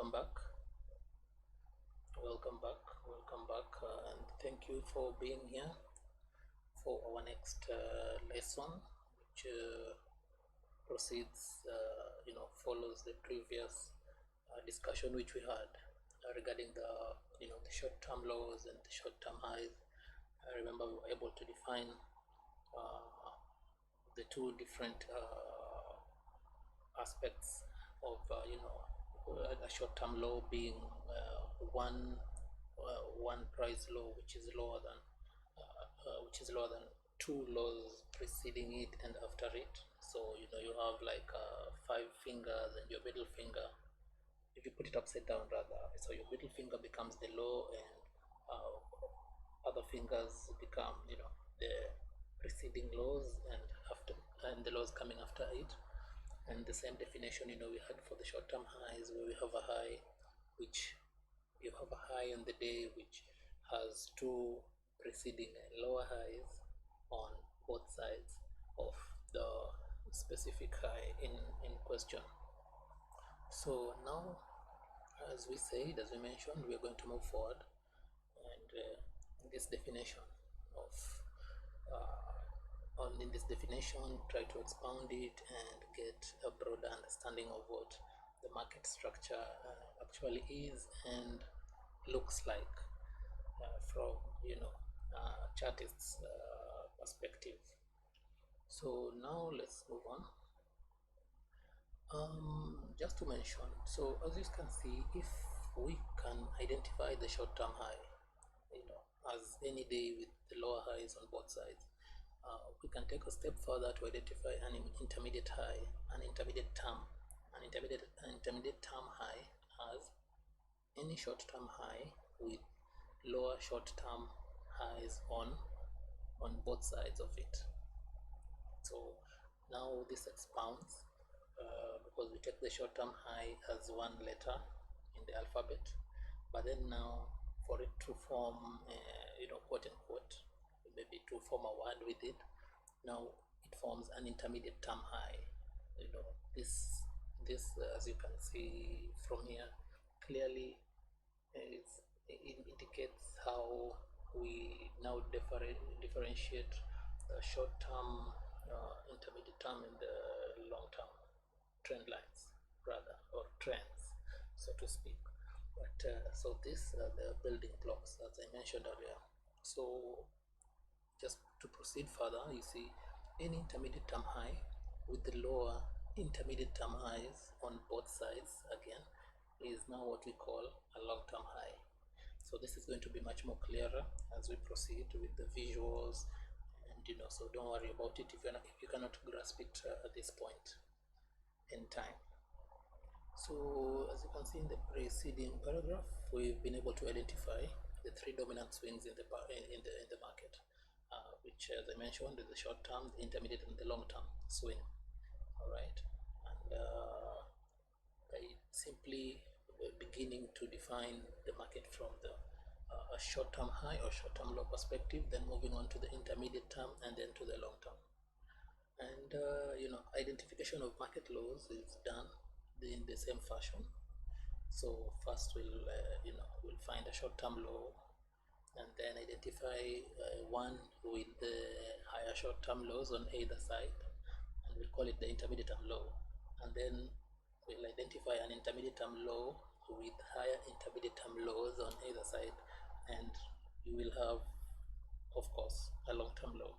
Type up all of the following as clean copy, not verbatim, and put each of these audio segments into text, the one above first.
welcome back. And thank you for being here for our next lesson, which proceeds, follows the previous discussion which we had regarding the short-term lows and the short-term highs. I remember we were able to define the two different aspects of a short-term low being one price low which is lower than two lows preceding it and after it. So you have like 5 fingers, and your middle finger, if you put it upside down rather, so your middle finger becomes the low, and other fingers become the preceding lows and the lows coming after it. And the same definition we had for the short-term highs, where we have a high, which you have a high on the day which has two preceding lower highs on both sides of the specific high in question. So now, as we mentioned, we are going to move forward, and this definition of in this definition, try to expound it and get a broader understanding of what the market structure actually is and looks like from chartist's perspective. So now let's move on. Just to mention, so as you can see, if we can identify the short-term high, as any day with the lower highs on both sides, we can take a step further to identify an intermediate high, an intermediate term high as any short-term high with lower short-term highs on both sides of it. So now this expounds because we take the short-term high as one letter in the alphabet, but then now for it to form quote unquote, maybe to form a word with it, now it forms an intermediate term high. This as you can see from here clearly, it indicates how we now differentiate the short-term, intermediate term, and the long-term trend lines rather, or trends, so to speak. But so this are the building blocks, as I mentioned earlier. So just to proceed further, you see any intermediate term high with the lower intermediate term highs on both sides again is now what we call a long-term high. So this is going to be much more clearer as we proceed with the visuals, and so don't worry about it if you cannot grasp it at this point in time. So as you can see in the preceding paragraph, we've been able to identify the three dominant swings in the market, which, as I mentioned, is the short term, the intermediate, and the long term swing. All right, and by simply beginning to define the market from the a short term high or short term low perspective, then moving on to the intermediate term and then to the long term. And identification of market lows is done in the same fashion. So first we'll find a short-term low, and then identify one with the higher short-term lows on either side, and we'll call it the intermediate term low. And then we'll identify an intermediate term low with higher intermediate term lows on either side, and you will have, of course, a long-term low.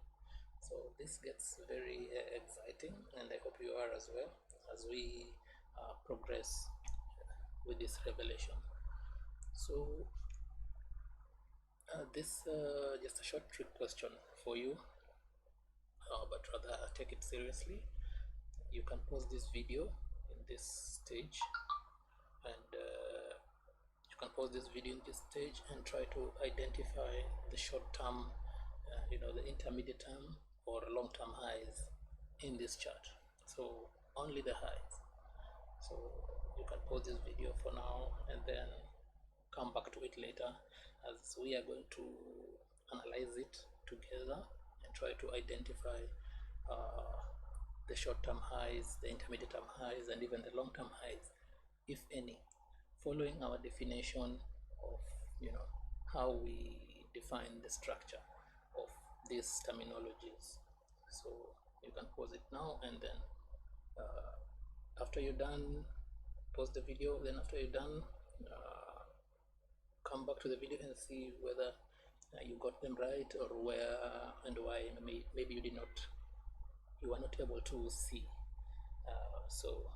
So this gets very exciting, and I hope you are as well as we progress with this revelation. So this just a short trick question for you, but rather take it seriously. You can pause this video in this stage, and try to identify the short-term, the intermediate term or long-term highs in this chart. So only the highs. So you can pause this video for now and then come back to it later, as we are going to analyze it together and try to identify the short-term highs, the intermediate term highs, and even the long-term highs, if any, following our definition of, how we define the structure of these terminologies. So you can pause it now, and then after you're done, pause the video. Then after you're done, come back to the video and see whether you got them right, or where and why maybe you were not able to see. So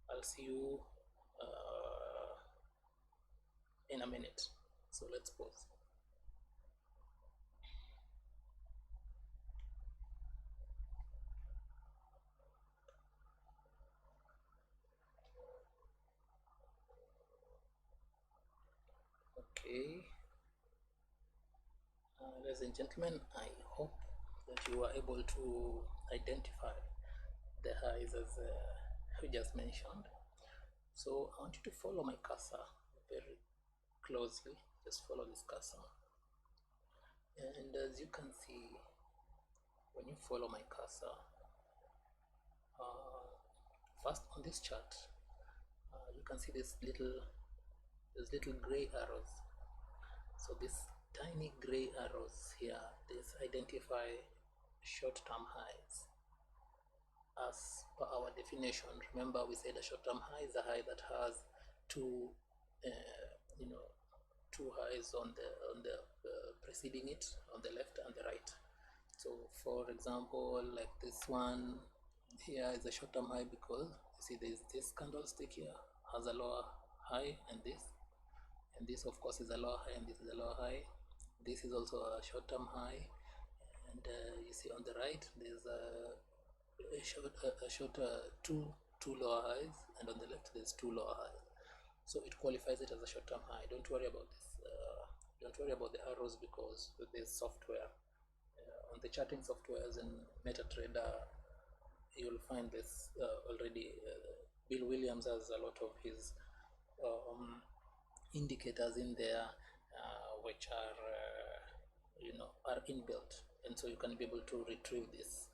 I'll see you in a minute. So let's pause. Okay, ladies and gentlemen, I hope that you are able to identify the highs as we just mentioned. So I want you to follow my cursor very closely. Just follow this cursor, and as you can see, when you follow my cursor, first on this chart, you can see these little gray arrows. So these tiny gray arrows here, these identify short-term highs as per our definition. Remember, we said a short-term high is a high that has two two highs on the preceding it, on the left and the right. So for example, like this one here is a short-term high because you see there's this candlestick here has a lower high, and this of course is a lower high, and this is a lower high. This is also a short-term high, and you see on the right there's a short two lower highs, and on the left there's two lower highs. So it qualifies it as a short-term high. Don't worry about this. Don't worry about the arrows, because with this software, on the charting softwares in MetaTrader, you'll find this already. Bill Williams has a lot of his indicators in there, which are inbuilt, and so you can be able to retrieve this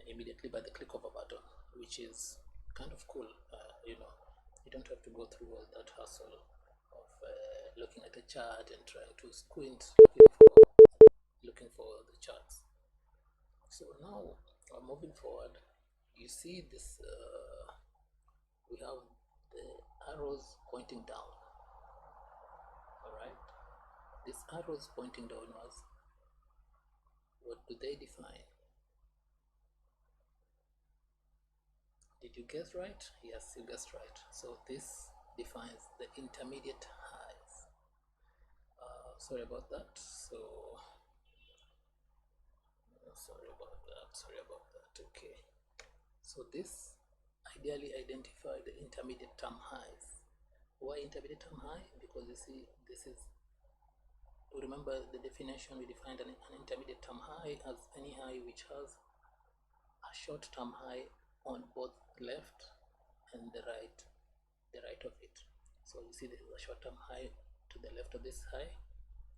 immediately by the click of a button, which is kind of cool. You don't have to go through all that hassle of looking at a chart and trying to squint looking for the charts. So now moving forward, you see this we have the arrows pointing down. All right, these arrows pointing downwards, what do they define? Did you guess right? Yes, you guessed right. So this defines the intermediate highs. Sorry about that. Sorry about that. Okay. So this ideally identify the intermediate term highs. Why intermediate term high? Because you see, this is, remember the definition, we defined an intermediate term high as any high which has a short term high on both left and the right of it. So you see there is a short term high to the left of this high,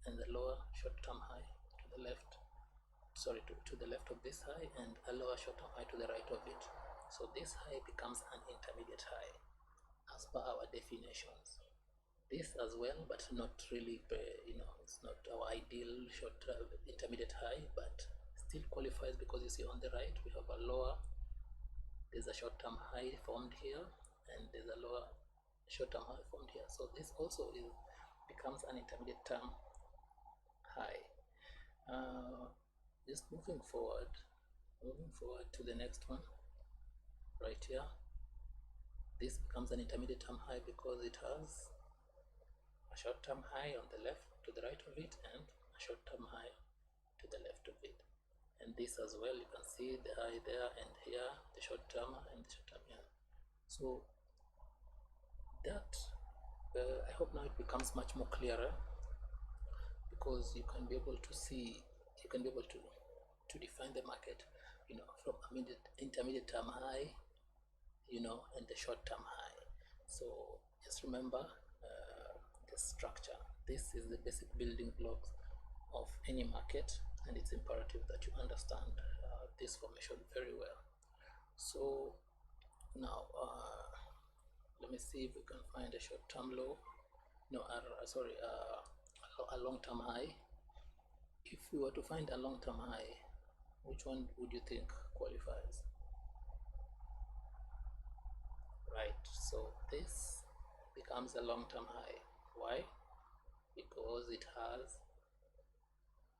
and the lower short term high to the left, to the left of this high, and a lower short term high to the right of it. So this high becomes an intermediate high as per our definitions. This as well, but not really, it's not our ideal short intermediate high, but still qualifies, because you see on the right we have a lower, there's a short-term high formed here, and there's a lower short-term high formed here. So this also becomes an intermediate term high. Just moving forward to the next one right here. This becomes an intermediate term high because it has a short-term high on the left to the right of it, and a short-term high to the left of it. And this as well, you can see the high there, and here the short-term and the short-term here. So that I hope now it becomes much more clearer, because you can be able to see, you can be able to define the market, from intermediate term high, and the short-term high. So just remember the structure. This is the basic building blocks of any market, and it's imperative that you understand this formation very well. So now Let me see if we can find a short-term low. No, sorry, a long-term high. If we were to find a long-term high, which one would you think qualifies? Right, so this becomes a long-term high. Why? Because it has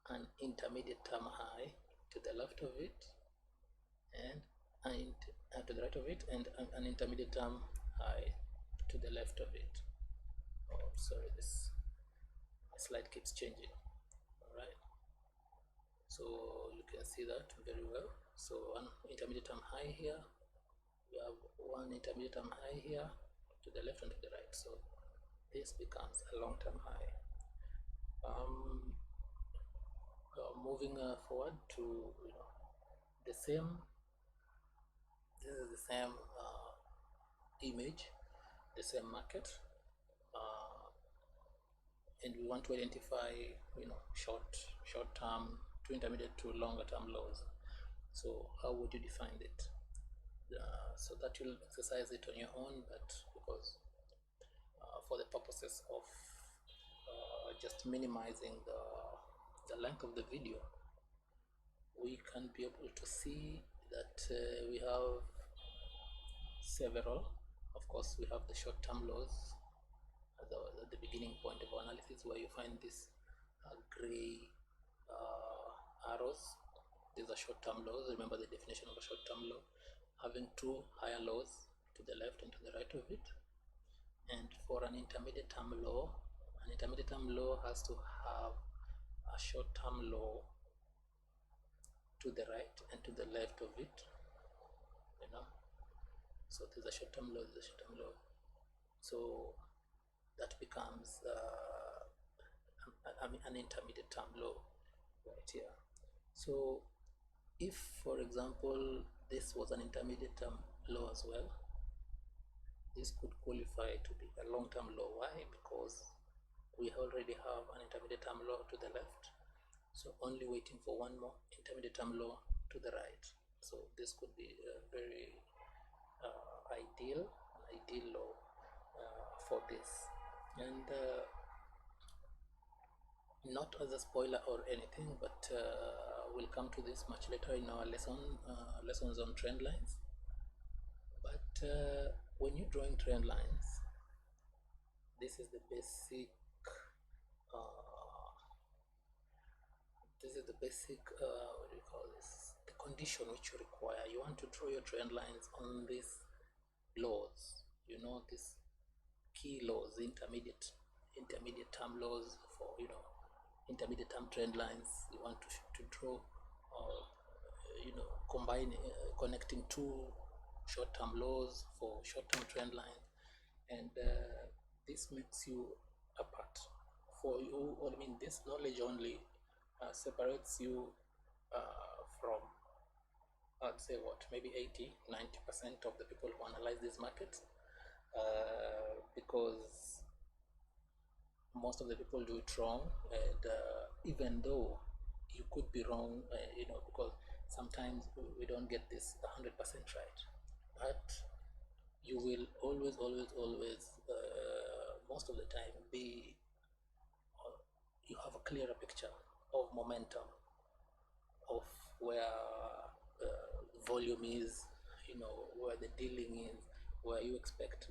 an intermediate term high to the left of it, and to the right of it, and an intermediate term high to the left of it. Oh, sorry, this slide keeps changing. All right, so you can see that very well. So one intermediate term high here, we have one intermediate term high here to the left and to the right, so this becomes a long-term high. Moving forward to the same, this is the same image, the same market, and we want to identify short-term to intermediate to longer-term lows. So how would you define it? So that you'll exercise it on your own, but because for the purposes of just minimizing the length of the video, we can be able to see that we have several. Of course, we have the short-term lows at the beginning point of analysis, where you find these gray arrows. These are short-term lows. Remember the definition of a short-term low: having two higher lows to the left and to the right of it. And for an intermediate term low has to have a short-term low to the right and to the left of it, so there's a short-term low, there's a short-term low, so that becomes an intermediate term low right here. So if, for example, this was an intermediate term low as well, this could qualify to be a long-term low. Why? Because we already have an intermediate term low to the left, so only waiting for one more intermediate term low to the right. So this could be a very ideal low for this. And not as a spoiler or anything, but we'll come to this much later in our lessons on trend lines. But when you're drawing trend lines, this is the basic what do you call this, the condition which you require. You want to draw your trend lines on these lows, these key lows, intermediate term lows, for intermediate term trend lines. You want to draw connecting two short-term lows for short-term trend lines, and this makes you apart. For you, I mean, this knowledge only separates you from, I'd say, maybe 80-90% of the people who analyze these markets, because most of the people do it wrong. And even though you could be wrong, because sometimes we don't get this 100% right, but you will always most of the time you have a clearer picture of momentum, of where volume is, where the dealing is, where you expect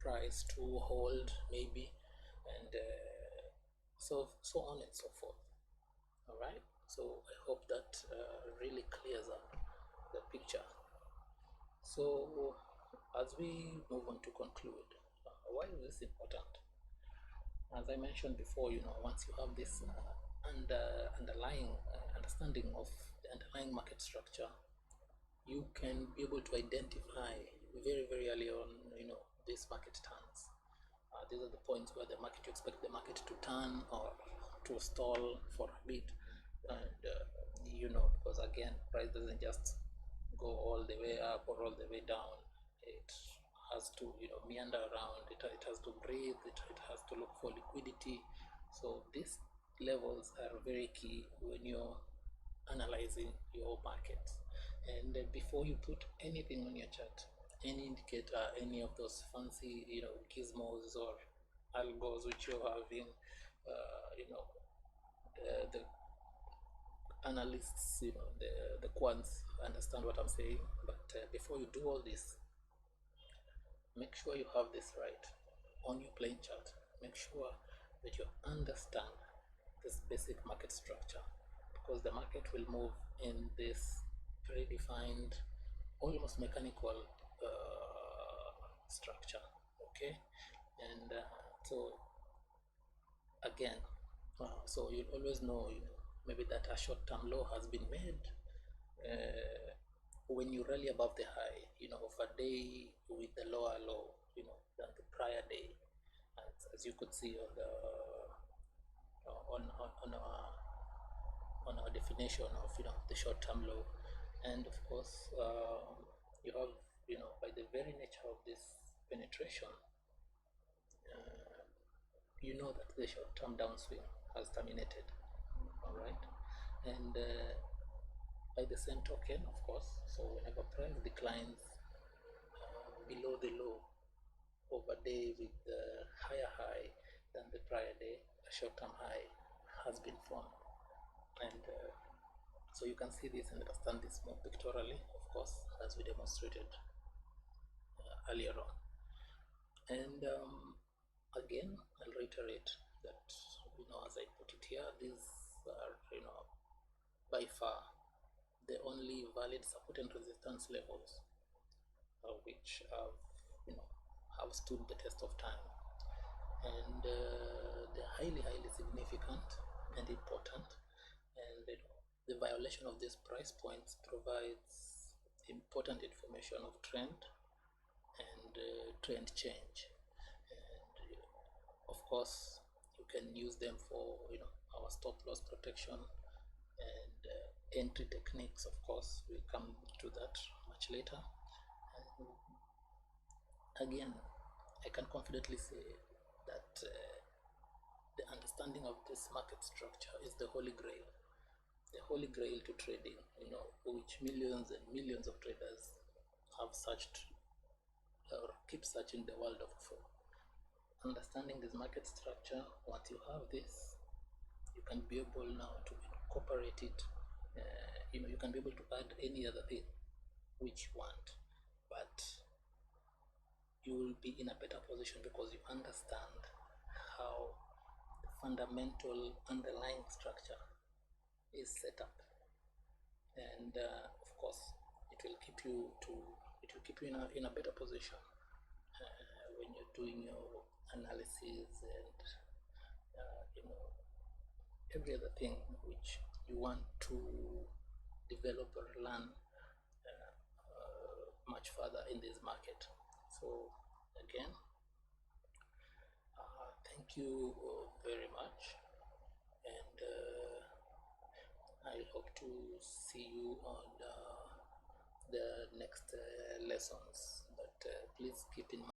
price to hold maybe, and so on and so forth. All right, so I hope that really clears up the picture. So as we move on to conclude, why is this important? As I mentioned before, once you have this underlying understanding of the underlying market structure, you can be able to identify very early on, this market turns. These are the points where you expect the market to turn or to stall for a bit, and because again, price doesn't just go all the way up or all the way down. It has to meander around. It has to breathe. It has to look for liquidity. So these levels are very key when you're analyzing your market. And before you put anything on your chart, any indicator, any of those fancy gizmos or algos which you're having, the analysts, the quants understand what I'm saying. But before you do all this, make sure you have this right on your plain chart. Make sure that you understand this basic market structure, because the market will move in this predefined, almost mechanical structure. Okay, and so again, so you'll always know, maybe that a short-term low has been made when you rally above the high, of a day with the lower low, than the prior day, as you could see on the on our definition of the short-term low. And of course, you have, by the very nature of this penetration, you know that the short-term downswing has terminated. All right, and by the same token, of course, so whenever price declines below the low of a day with the higher high than the prior day, a short-term high has been formed. And so you can see this and understand this more pictorially, of course, as we demonstrated earlier on. And again, I'll reiterate that, as I put it here, these are, by far the only valid support and resistance levels which have stood the test of time, and they're highly significant and important. And the violation of these price points provides important information of trend and trend change. And of course, you can use them for our stop loss protection and entry techniques. Of course, we'll come to that much later. And again, I can confidently say that the understanding of this market structure is the holy grail. The holy grail to trading, which millions and millions of traders have searched or keep searching the world of for. Understanding this market structure, once you have this, you can be able now to incorporate it. You can be able to add any other thing which you want, but you will be in a better position because you understand how the fundamental underlying structure is set up. And of course, it will keep you in a better position when you're doing your analysis and every other thing which you want to develop or learn much further in this market. So again, thank you very much, and I hope to see you on the next lessons. But please keep in mind